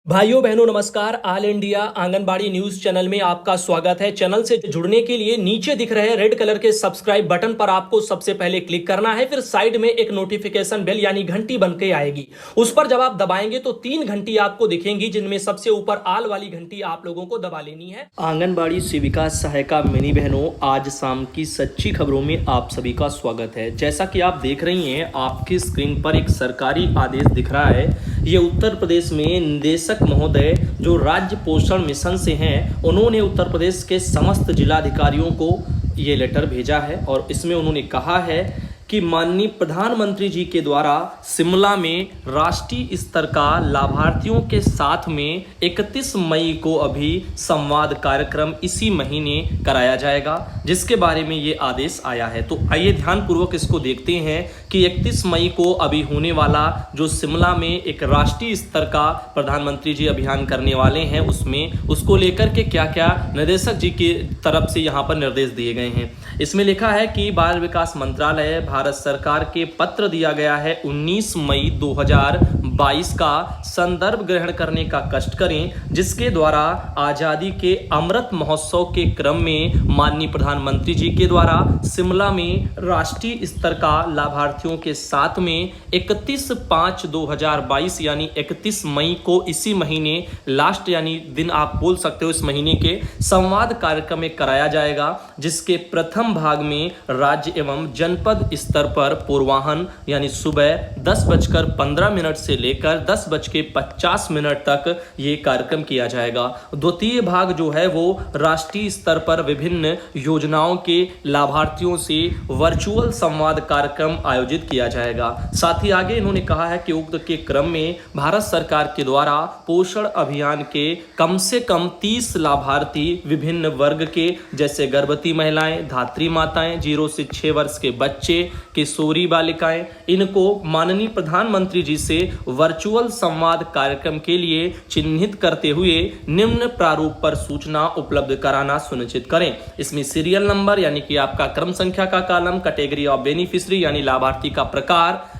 भाइयों बहनों नमस्कार। All India anganwadi news channel में आपका स्वागत है। चैनल से जुड़ने के लिए नीचे दिख रहे रेड कलर के सब्सक्राइब बटन पर आपको सबसे पहले क्लिक करना है। फिर साइड में एक नोटिफिकेशन बेल यानी घंटी बन के आएगी, उस पर जब आप दबाएंगे तो 3 घंटी आपको दिखेंगी, जिनमें सबसे ऊपर आल वाली घंटी आप लोगों को दबा लेनी है। आंगनबाड़ी सेविका सहायिका मिनी बहनों, आज शाम की सच्ची खबरों में आप सभी का स्वागत है। जैसा कि आप देख रही हैं, आपकी स्क्रीन पर एक सरकारी आदेश दिख रहा है। ये उत्तर प्रदेश में निदेशक महोदय जो राज्य पोषण मिशन से हैं, उन्होंने उत्तर प्रदेश के समस्त जिलाधिकारियों को ये लेटर भेजा है और इसमें उन्होंने कहा है कि माननीय प्रधानमंत्री जी के द्वारा शिमला में राष्ट्रीय स्तर का लाभार्थियों के साथ में 31 मई को अभी संवाद कार्यक्रम इसी महीने कराया जाएगा, जिसके बारे में ये आदेश आया है। तो आइए ध्यानपूर्वक इसको देखते हैं कि 31 मई को अभी होने वाला जो शिमला में एक राष्ट्रीय स्तर का प्रधानमंत्री जी अभियान करने वाले हैं, उसमें उसको लेकर के क्या क्या निदेशक जी की तरफ से यहाँ पर निर्देश दिए गए हैं। इसमें लिखा है कि बाल विकास मंत्रालय भारत सरकार के पत्र दिया गया है 19 मई 2022 का संदर्भ ग्रहण करने का कष्ट करें, जिसके द्वारा आजादी के अमृत महोत्सव के क्रम में माननीय प्रधानमंत्री जी के द्वारा शिमला में राष्ट्रीय स्तर का लाभार्थियों के साथ में 31/5/2022 यानी 31 मई को इसी महीने लास्ट यानी दिन आप बोल सकते हो इस महीने के संवाद कार्यक्रम में कराया जाएगा, जिसके प्रथम भाग में राज्य एवं जनपद स्तर पर पूर्वाहन यानी सुबह 10:15 से लेकर 10:50 तक ये कार्यक्रम किया जाएगा। द्वितीय भाग जो है वो राष्ट्रीय स्तर पर विभिन्न योजनाओं के लाभार्थियों से वर्चुअल संवाद कार्यक्रम आयोजित किया जाएगा। साथ ही आगे इन्होंने कहा है कि उक्त के क्रम में भारत सरकार के द्वारा पोषण अभियान के कम से कम 30 लाभार्थी विभिन्न वर्ग के, जैसे गर्भवती महिलाएं, धात्री माताएं, 0 से 6 वर्ष के बच्चे, किशोरी बालिकाएं, इनको माननीय प्रधानमंत्री जी से वर्चुअल संवाद कार्यक्रम के लिए चिन्हित करते हुए निम्न प्रारूप पर सूचना उपलब्ध कराना सुनिश्चित करें। इसमें सीरियल नंबर यानी कि आपका क्रम संख्या का कॉलम, कैटेगरी ऑफ बेनिफिशियरी यानी लाभार्थी का प्रकार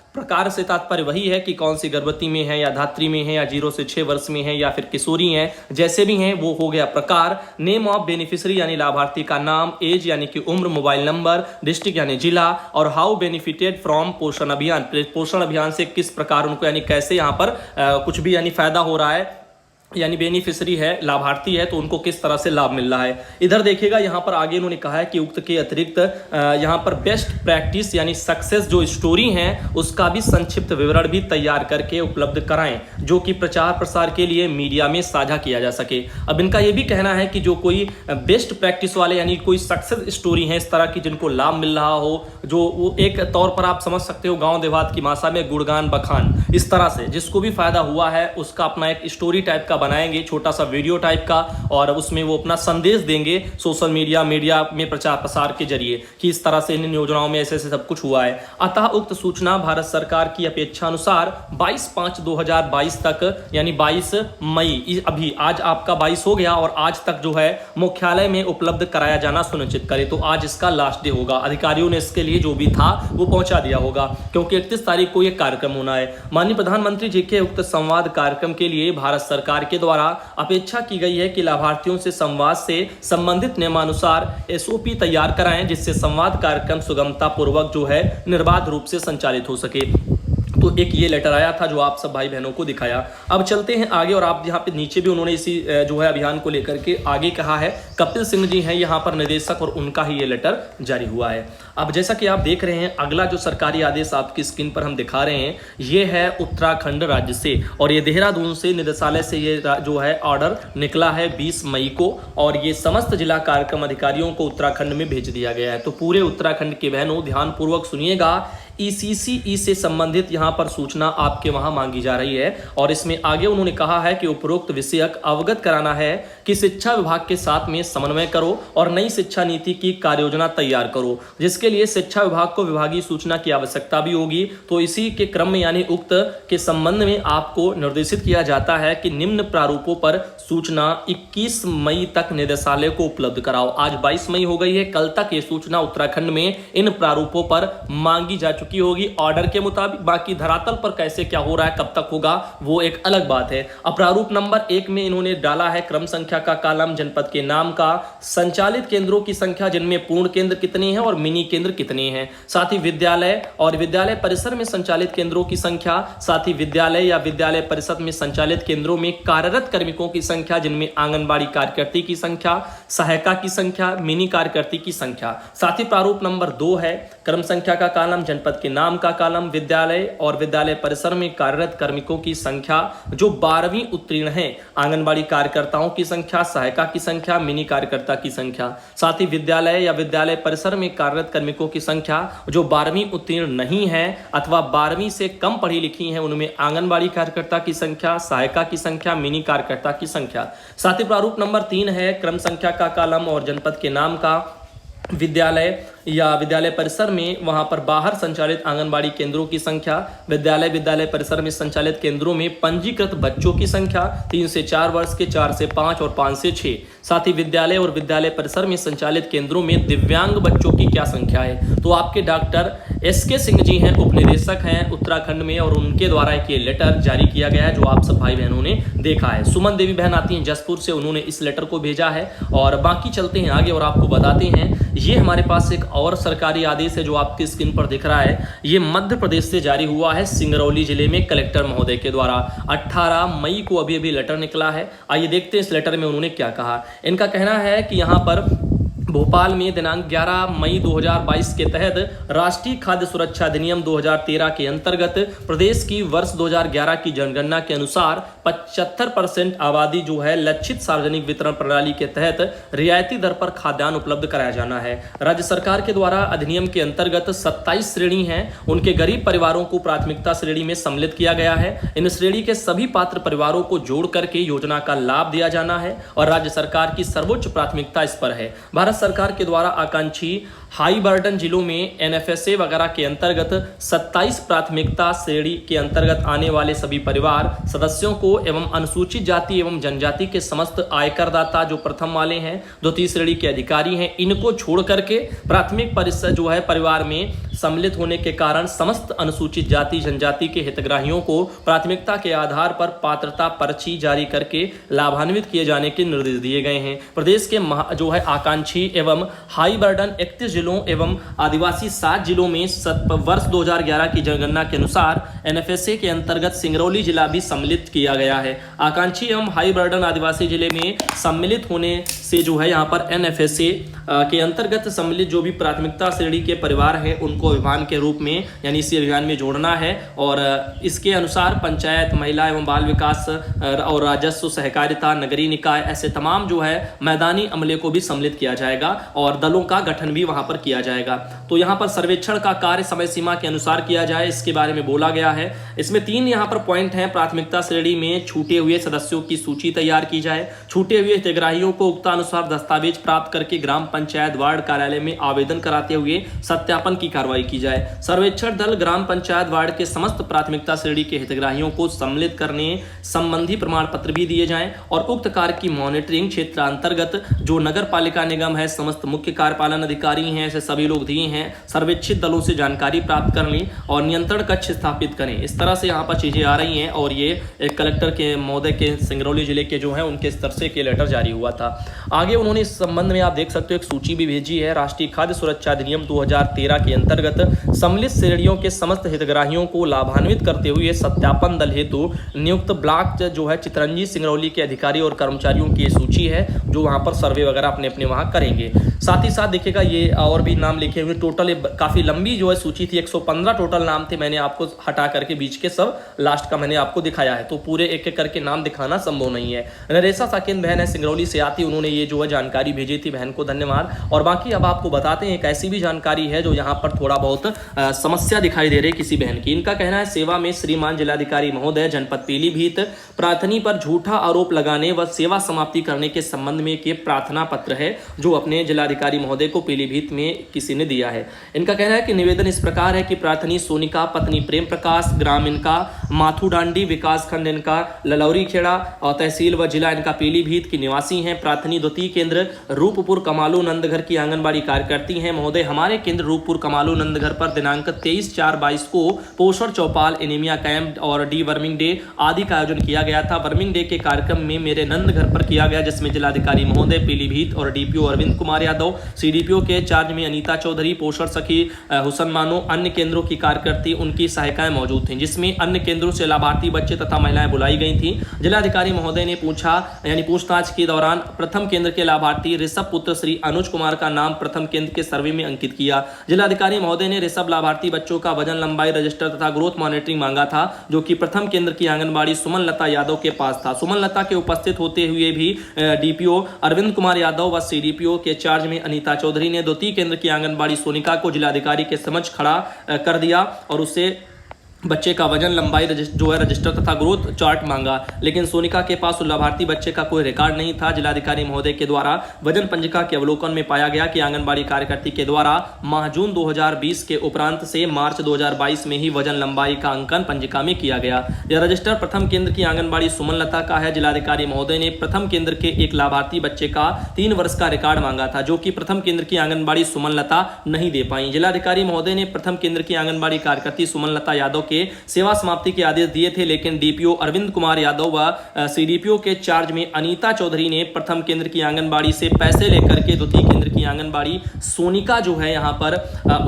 से तात्पर्य वही है कि कौन सी गर्भवती में है या धात्री में है या 0 से 6 वर्ष में है या फिर किशोरी है, जैसे भी हैं वो हो गया प्रकार। नेम ऑफ बेनिफिशियरी यानी लाभार्थी का नाम, एज यानी कि उम्र, मोबाइल नंबर, डिस्ट्रिक्ट यानी जिला, और हाउ बेनिफिटेड फ्रॉम पोषण अभियान, पोषण अभियान से किस प्रकार उनको यानी कैसे यहाँ पर कुछ भी यानी फायदा हो रहा है, यानी बेनिफिशियरी है, लाभार्थी है तो उनको किस तरह से लाभ मिल रहा है। इधर देखिएगा यहाँ पर आगे इन्होंने कहा है कि उक्त के अतिरिक्त यहाँ पर बेस्ट प्रैक्टिस यानी सक्सेस जो स्टोरी है उसका भी संक्षिप्त विवरण भी तैयार करके उपलब्ध कराएं, जो कि प्रचार प्रसार के लिए मीडिया में साझा किया जा सके। अब इनका यह भी कहना है कि जो कोई बेस्ट प्रैक्टिस वाले यानी कोई सक्सेस स्टोरी है इस तरह की जिनको लाभ मिल रहा हो, जो वो एक तौर पर आप समझ सकते हो गाँव देहात की भाषा में गुणगान बखान, इस तरह से जिसको भी फायदा हुआ है उसका अपना एक स्टोरी टाइप का बनाएंगे, छोटा सा वीडियो टाइप का, और उसमें वो अपना संदेश देंगे सोशल मीडिया में प्रचार प्रसार के जरिए कि इस तरह से इन योजनाओं में ऐसे सब कुछ हुआ है। अतः उक्त सूचना भारत सरकार की अपेक्षा अनुसार 22/5/2022 तक यानी 22 मई, अभी आज आपका 22 हो गया और आज तक जो है मुख्यालय में उपलब्ध कराया जाना सुनिश्चित करे। तो आज इसका लास्ट डे होगा, अधिकारियों ने इसके लिए जो भी था वो पहुंचा दिया होगा, क्योंकि 31 तारीख को यह कार्यक्रम होना है। माननीय प्रधानमंत्री जी के उक्त संवाद कार्यक्रम के लिए भारत सरकार के द्वारा अपेक्षा की गई है कि लाभार्थियों से संवाद से संबंधित नियमानुसार एसओपी तैयार कराएं, जिससे संवाद कार्यक्रम सुगमता पूर्वक जो है निर्बाध रूप से संचालित हो सके। तो एक ये लेटर आया था जो आप सब भाई बहनों को दिखाया। अब चलते हैं आगे, और आप यहाँ पे नीचे भी उन्होंने इसी जो है अभियान को लेकर के आगे कहा है। कपिल सिंह जी हैं यहाँ पर निदेशक और उनका ही ये लेटर जारी हुआ है। अब जैसा कि आप देख रहे हैं, अगला जो सरकारी आदेश आपकी स्क्रीन पर हम दिखा रहे हैं ये है उत्तराखंड राज्य से, और ये देहरादून से निदेशालय से ये जो है ऑर्डर निकला है 20 मई को, और ये समस्त जिला कार्यक्रम अधिकारियों को उत्तराखंड में भेज दिया गया है। तो पूरे उत्तराखंड के बहनों ध्यानपूर्वक सुनिएगा, ECCE से संबंधित यहाँ पर सूचना आपके वहां मांगी जा रही है, और इसमें आगे उन्होंने कहा है कि उपरोक्त विषयक अवगत कराना है कि शिक्षा विभाग के साथ में समन्वय करो और नई शिक्षा नीति की कार्य योजना तैयार करो, जिसके लिए शिक्षा विभाग को विभागीय सूचना की आवश्यकता भी होगी। तो इसी के क्रम में यानी उक्त के संबंध में आपको निर्देशित किया जाता है कि निम्न प्रारूपों पर सूचना 21 मई तक निदेशालय को उपलब्ध कराओ। आज 22 मई हो गई है, कल तक ये सूचना उत्तराखंड में इन प्रारूपों पर मांगी जा चुकी चुकी होगी ऑर्डर के मुताबिक। बाकी धरातल पर कैसे क्या हो रहा है, कब तक होगा, वो एक अलग बात है। अब प्रारूप नंबर 1 में इन्होंने डाला है क्रम संख्या का कॉलम, जनपद के नाम का, संचालित केंद्रों की संख्या जिनमें पूर्ण केंद्र कितने हैं और मिनी केंद्र कितने हैं, साथ ही विद्यालय और विद्यालय परिसर में संचालित केंद्रों की संख्या, साथ ही विद्यालय या विद्यालय परिषद में संचालित केंद्रों में कार्यरत कार्मिकों की संख्या जिनमें आंगनबाड़ी कार्यकर्ती की संख्या, सहायिका की संख्या, मिनी कार्यकर्ती की संख्या। साथ ही प्रारूप नंबर 2 है क्रम संख्या का कॉलम, जनपद के नाम का कॉलम, विद्यालय और विद्यालय परिसर में कार्यरत कार्मिकों की संख्या जो 12वीं उत्तीर्ण हैं, आंगनबाड़ी कार्यकर्ताओं की संख्या, सहायिका की संख्या, मिनी कार्यकर्ता की संख्या। साथ ही विद्यालय या विद्यालय परिसर में कार्यरत कार्मिकों की संख्या जो 12वीं उत्तीर्ण नहीं है अथवा 12वीं से कम पढ़ी लिखी हैं, उनमें आंगनबाड़ी कार्यकर्ता की संख्या, सहायिका की संख्या, मिनी कार्यकर्ता की संख्या। साथ ही प्रारूप नंबर 3 है क्रम संख्या का कॉलम और जनपद के नाम का, विद्यालय या विद्यालय परिसर में वहां पर बाहर संचालित आंगनबाड़ी केंद्रों की संख्या, विद्यालय परिसर में संचालित केंद्रों में पंजीकृत बच्चों की संख्या 3 से 4 वर्ष के, 4 से 5 और 5 से 6। साथ ही विद्यालय और विद्यालय परिसर में संचालित केंद्रों में दिव्यांग बच्चों की क्या संख्या है। तो आपके डॉक्टर SK सिंह जी हैं, उपनिदेशक हैं उत्तराखंड में, और उनके द्वारा एक ये लेटर जारी किया गया है जो आप सब भाई बहनों ने देखा है। सुमन देवी बहन आती हैं जसपुर से, उन्होंने इस लेटर को भेजा है। और बाकी चलते हैं आगे और आपको बताते हैं, ये हमारे पास एक और सरकारी आदेश है जो आपकी स्क्रीन पर दिख रहा है। ये मध्य प्रदेश से जारी हुआ है, सिंगरौली जिले में कलेक्टर महोदय के द्वारा 18 मई को अभी लेटर निकला है। आइए देखते हैं इस लेटर में उन्होंने क्या कहा। इनका कहना है कि यहाँ पर भोपाल में दिनांक 11 मई 2022 के तहत राष्ट्रीय खाद्य सुरक्षा अधिनियम 2013 के अंतर्गत प्रदेश की वर्ष 2011 की जनगणना के अनुसार 75% आबादी जो है लक्षित सार्वजनिक वितरण प्रणाली के तहत रियायती दर पर खाद्यान्न उपलब्ध कराया जाना है। राज्य सरकार के द्वारा अधिनियम के अंतर्गत 27 श्रेणी हैं, उनके गरीब परिवारों को प्राथमिकता श्रेणी में सम्मिलित किया गया है। इन श्रेणी के सभी पात्र परिवारों को जोड़ करके योजना का लाभ दिया जाना है और राज्य सरकार की सर्वोच्च प्राथमिकता इस पर है। भारत सरकार के द्वारा आकांक्षी हाई बर्डन जिलों में NFSA वगैरह के अंतर्गत 27 प्राथमिकता श्रेणी के अंतर्गत आने वाले सभी परिवार सदस्यों को एवं अनुसूचित जाति एवं जनजाति के समस्त आयकरदाता जो प्रथम वाले हैं, द्वितीय श्रेणी के अधिकारी हैं, इनको छोड़ करके प्राथमिक परिसर जो है परिवार में सम्मिलित होने के कारण समस्त अनुसूचित जाति जनजाति के हितग्राहियों को प्राथमिकता के आधार पर पात्रता पर्ची जारी करके लाभान्वित किए जाने के निर्देश दिए गए हैं। प्रदेश के जो है आकांक्षी एवं हाई बर्डन 31 जिलों एवं आदिवासी 7 जिलों में वर्ष 2011 की जनगणना के अनुसार NFSA के अंतर्गत सिंगरौली जिला भी सम्मिलित किया गया है। आकांक्षी एवं हाई बर्डन आदिवासी जिले में सम्मिलित होने से जो है यहाँ पर NFSA के अंतर्गत सम्मिलित जो भी प्राथमिकता श्रेणी के परिवार हैं उनको अभियान के रूप में यानी इसी अभियान में जोड़ना है। और इसके अनुसार पंचायत, महिला एवं बाल विकास और राजस्व, सहकारिता, नगरीय निकाय, ऐसे तमाम जो है मैदानी अमले को भी सम्मिलित किया जाएगा और दलों का गठन भी वहां पर किया जाएगा। तो यहाँ पर सर्वेक्षण का कार्य समय सीमा के अनुसार किया जाए, इसके बारे में बोला गया है। इसमें 3 यहाँ पर पॉइंट हैं। प्राथमिकता श्रेणी में छूटे हुए सदस्यों की सूची तैयार की जाए, छूटे हुए हितग्राहियों को उक्तानुसार दस्तावेज प्राप्त करके ग्राम पंचायत वार्ड कार्यालय में आवेदन कराते हुए सत्यापन की कार्रवाई की जाए। सर्वेक्षण दल ग्राम पंचायत वार्ड के समस्त प्राथमिकता श्रेणी के हितग्राहियों को सम्मिलित करने संबंधी प्रमाण पत्र भी दिए जाएं और उक्त कार्य की मॉनिटरिंग क्षेत्र अंतर्गत जो नगर पालिका निगम है, समस्त मुख्य कार्यपालन अधिकारी हैं, ऐसे सभी लोग दिए हैं, सर्वेक्षित दलों से जानकारी प्राप्त कर लें और नियंत्रण कक्ष स्थापित करें। इस तरह से यहाँ पर चीजें आ रही हैं और ये एक कलेक्टर के महोदय के सिंगरौली जिले के जो है उनके स्तर से के लेटर जारी हुआ था। आगे उन्होंने इस संबंध में आप देख सकते हो एक सूची भी भेजी है। राष्ट्रीय खाद्य सुरक्षा अधिनियम 2013 के अंतर्गत सम्मिलित श्रेणियों के समस्त हितग्राहियों को लाभान्वित करते हुए सत्यापन दल हेतु नियुक्त ब्लॉक जो है चितरंजी सिंगरौली के अधिकारी और कर्मचारियों की सूची है जो वहां पर सर्वे वगैरह अपने अपने वहां करेंगे। साथ ही साथ देखिएगा ये और भी नाम लिखे हुए, टोटल काफी लंबी जो है सूची थी, 115 टोटल नाम थे। मैंने आपको हटा करके बीच के सब लास्ट का मैंने आपको दिखाया है, तो पूरे एक एक करके नाम दिखाना संभव नहीं है। नरेशा साकेत बहन है, सिंगरौली से आती, उन्होंने ये जो है जानकारी भेजी थी, बहन को धन्यवाद। और बाकी अब आपको बताते हैं एक ऐसी भी जानकारी है जो यहाँ पर थोड़ा बहुत समस्या दिखाई दे रही है किसी बहन की। इनका कहना है सेवा में श्रीमान जिलाधिकारी महोदय जनपद पीलीभीत प्रार्थनी पर झूठा आरोप लगाने व सेवा समाप्ति करने के संबंध में एक प्रार्थना पत्र है जो अपने जिलाधिकारी महोदय को पीलीभीत में किसी ने दिया है। इनका कहना है कि निवेदन इस प्रकार है कि प्रार्थनी सोनिका पत्नी प्रेम प्रकाश, ग्राम इनका माथुडांडी, विकास खंड इनका ललौरी खेड़ा और तहसील व जिला इनका पीलीभीत की निवासी हैं। प्रार्थनी द्वितीय केंद्र रूपपुर कमालू नंदघर की आंगनबाड़ी कार्यकर्ती हैं। महोदय, हमारे केंद्र रूपपुर कमालू नंदघर पर दिनांक 23/4/22 को पोषण चौपाल, एनीमिया कैंप और डी वर्मिंग डे आदि का आयोजन किया गया था। वर्मिंग डे के कार्यक्रम में मेरे नंदघर पर किया गया, जिसमें जिलाधिकारी महोदय पीलीभीत और डीपीओ अरविंद कुमार यादव, सीडीपीओ के चार्ज में अनीता चौधरी, पोषण सखी हुसन मानो, अन्य केंद्रों की कार्यकर्ती, उनकी सहायिकाएं मौजूद थीं, जिसमें अन्य केंद्रों से लाभार्थी बच्चे तथा महिलाएं बुलाई गई थी। जिलाधिकारी महोदय ने पूछताछ के दौरान प्रथम केंद्र के लाभार्थी ऋषभ पुत्र श्री अनुज कुमार का नाम प्रथम केंद्र के सर्वे में अंकित किया। जिलाधिकारी महोदय ने ऋषभ लाभार्थी बच्चों का वजन, लंबाई रजिस्टर तथा ग्रोथ मॉनिटरिंग मांगा था, जो कि प्रथम केंद्र की आंगनबाड़ी सुमन लता यादव के पास था। सुमन लता के उपस्थित होते हुए भी डीपीओ अरविंद कुमार यादव व सीडीपीओ के चार्ज में अनीता चौधरी ने द्वितीय केंद्र की आंगनबाड़ी सोनिका को जिलाधिकारी के समक्ष खड़ा कर दिया और उससे बच्चे का वजन, लंबाई जो है रजिस्टर तथा ग्रोथ चार्ट मांगा, लेकिन सोनिका के पास लाभार्थी बच्चे का कोई रिकॉर्ड नहीं था। जिलाधिकारी महोदय के द्वारा वजन पंजिका के अवलोकन में पाया गया कि आंगनबाड़ी कार्यकर्ती के द्वारा माह जून 2020 के उपरांत से मार्च 2022 में ही वजन, लंबाई का अंकन पंजिका में किया गया। यह रजिस्टर प्रथम केंद्र की आंगनबाड़ी सुमन लता का है। जिलाधिकारी महोदय ने प्रथम केंद्र के एक लाभार्थी बच्चे का 3 वर्ष का रिकॉर्ड मांगा था, जो कि प्रथम केंद्र की आंगनबाड़ी सुमन लता नहीं दे पाई। जिलाधिकारी महोदय ने प्रथम केंद्र की आंगनबाड़ी कार्यकर्ती सुमन लता यादव के सेवा समाप्ति के आदेश दिए थे, लेकिन डीपीओ अरविंद कुमार यादव व सीडीपीओ के चार्ज में अनीता चौधरी ने प्रथम केंद्र की आंगनबाड़ी से पैसे लेकर के द्वितीय केंद्र की आंगनबाड़ी सोनिका जो है यहाँ पर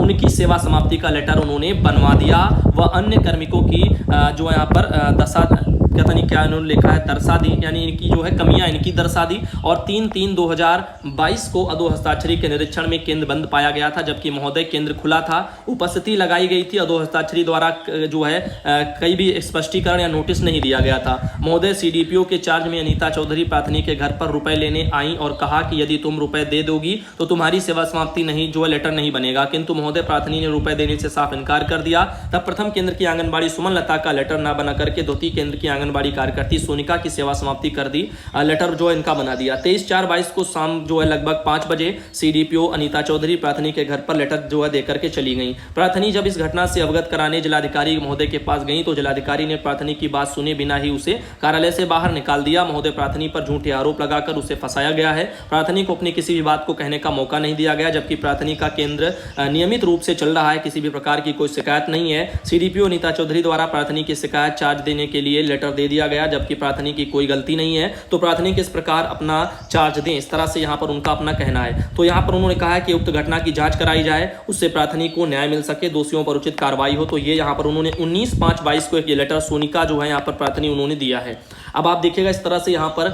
उनकी सेवा समाप्ति का लेटर उन्होंने बनवा दिया व अन्य कार्मिकों की जो यहाँ पर दशा पता नहीं क्या इन्होंने लिखा है, दर्शा दी, यानी इनकी जो है कमियां इनकी दर्शा दी। और 3/3/2022 को अधो हस्ताक्षरी के निरीक्षण में केंद्र बंद पाया गया था, जबकि महोदय केंद्र खुला था। उपस्थिति लगाई गई थी। अधो हस्ताक्षरी द्वारा जो है कई भी स्पष्टीकरण या नोटिस नहीं दिया गया था। महोदय सीडीपीओ के चार्ज में अनीता चौधरी प्रार्थनी के घर पर रुपए लेने आई और कहा कि यदि तुम रुपए दे दोगी तो तुम्हारी सेवा समाप्ति नहीं जो है लेटर नहीं बनेगा, किंतु महोदय प्रार्थनी ने रुपए देने से साफ इनकार कर दिया। तब प्रथम केंद्र की आंगनबाड़ी सुमन लता का लेटर न बना करके द्वितीय केंद्र की आंगनबाड़ी कार्यकर्ती सोनिका की सेवा समाप्ति कर दी। लेटर जो है इनका बना दिया। 23/4/22 को शाम जो है लगभग 5 बजे सीडीपीओ अनीता चौधरी प्रार्थनी के घर पर लेटर जो है देकर के चली गई। प्रार्थनी जब इस घटना से अवगत कराने जिलाधिकारी महोदय के पास गई तो जिलाधिकारी ने प्रार्थनी की बात सुने बिना ही उसे कार्यालय से बाहर निकाल दिया। महोदय प्रार्थनी पर झूठे आरोप लगाकर उसे फंसाया गया है। प्रार्थनी को अपनी किसी भी बात को कहने का मौका नहीं दिया गया, जबकि प्रार्थनी का केंद्र नियमित रूप से चल रहा है, किसी भी प्रकार की कोई शिकायत नहीं है। सीडीपीओ अनीता चौधरी द्वारा प्रार्थनी की शिकायत चार्ज देने के लिए लेटर दे दिया गया, जबकि प्रार्थनी की कोई गलती नहीं है, तो प्रार्थनी किस प्रकार अपना चार्ज दें, इस तरह से यहाँ पर उनका अपना कहना है। तो यहाँ पर उन्होंने कहा है कि उक्त घटना की जांच कराई जाए, उससे प्रार्थनी को न्याय मिल सके, दोषियों पर उचित कार्रवाई हो। तो ये यहाँ पर उन्होंने 19/5/22 को एक लेटर सोनिका जो है यहाँ पर प्रार्थनी उन्होंने दिया है। अब आप देखिएगा इस तरह से यहाँ पर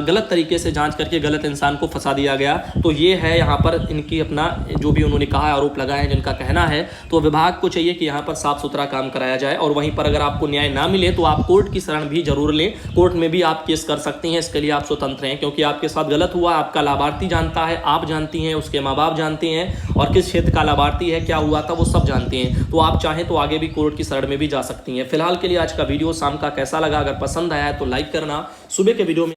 गलत तरीके से जांच करके गलत इंसान को फंसा दिया गया। तो ये है यहाँ पर इनकी अपना जो भी उन्होंने कहा, आरोप लगाए हैं, जिनका कहना है। तो विभाग को चाहिए कि यहाँ पर साफ सुथरा काम कराया जाए, और वहीं पर अगर आपको न्याय ना मिले तो आप कोर्ट की शरण भी जरूर लें। कोर्ट में भी आप केस कर सकती हैं, इसके लिए आप स्वतंत्र हैं, क्योंकि आपके साथ गलत हुआ, आपका लाभार्थी जानता है, आप जानती हैं, उसके माँ बाप जानते हैं, और किस क्षेत्र का लाभार्थी है, क्या हुआ था, वो सब जानते हैं। तो आप चाहें तो आगे भी कोर्ट की शरण में भी जा सकती हैं। फिलहाल के लिए आज का वीडियो शाम का कैसा लगा, अगर पसंद आया है तो लाइक करना। सुबह के वीडियो में